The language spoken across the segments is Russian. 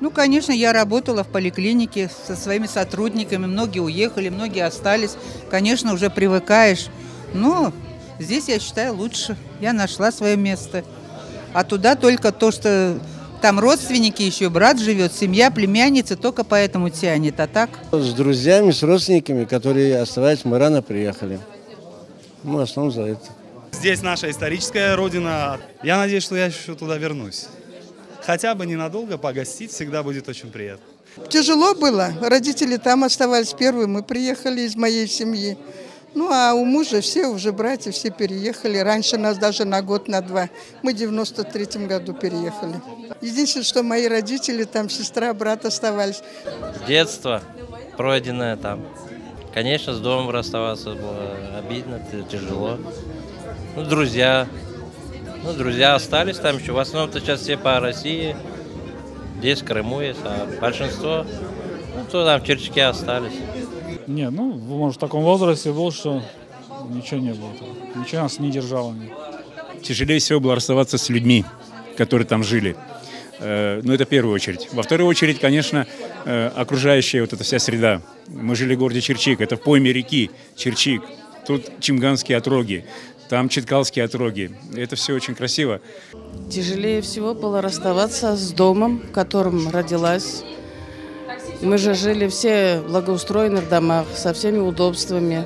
Ну, конечно, я работала в поликлинике со своими сотрудниками. Многие уехали, многие остались. Конечно, уже привыкаешь. Но здесь, я считаю, лучше. Я нашла свое место. А туда только то, что там родственники еще, брат живет, семья, племянница, только поэтому тянет. А так? С друзьями, с родственниками, которые оставались, мы рано приехали. Мы в основном за это. Здесь наша историческая родина. Я надеюсь, что я еще туда вернусь. Хотя бы ненадолго погостить всегда будет очень приятно. Тяжело было. Родители там оставались первые. Мы приехали из моей семьи. Ну, а у мужа все уже братья, все переехали. Раньше нас даже на год, на два. Мы в 93-м году переехали. Единственное, что мои родители, там сестра, брат оставались. Детство пройденное там. Конечно, с домом расставаться было обидно, тяжело. Ну, друзья остались там еще. В основном-то сейчас все по России. Здесь, в Крыму есть, а большинство, то там в Черчаке остались. Не, ну, может, в таком возрасте был, что ничего не было. Ничего нас не держало. Тяжелее всего было расставаться с людьми, которые там жили. Ну, это в первую очередь. Во вторую очередь, конечно, окружающая вот эта вся среда. Мы жили в городе Черчик, это в пойме реки Черчик. Тут Чимганские отроги, там Читкалские отроги. Это все очень красиво. Тяжелее всего было расставаться с домом, в котором родилась. Мы же жили все в благоустроенных домах, со всеми удобствами.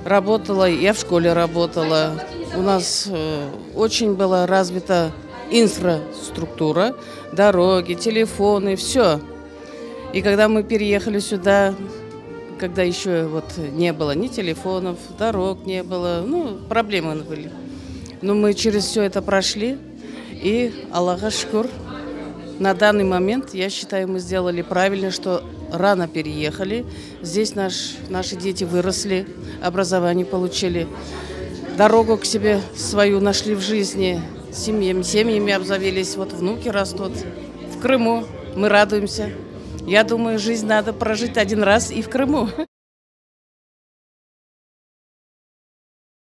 Работала, я в школе работала. У нас очень была развита инфраструктура, дороги, телефоны, все. И когда мы переехали сюда, когда еще вот не было ни телефонов, дорог не было, ну, проблемы были. Но мы через все это прошли, и, Аллаху шукур, на данный момент, я считаю, мы сделали правильно, что рано переехали. Здесь наши дети выросли, образование получили, дорогу к себе свою нашли в жизни, семьями обзавелись, вот внуки растут. В Крыму мы радуемся. Я думаю, жизнь надо прожить один раз и в Крыму.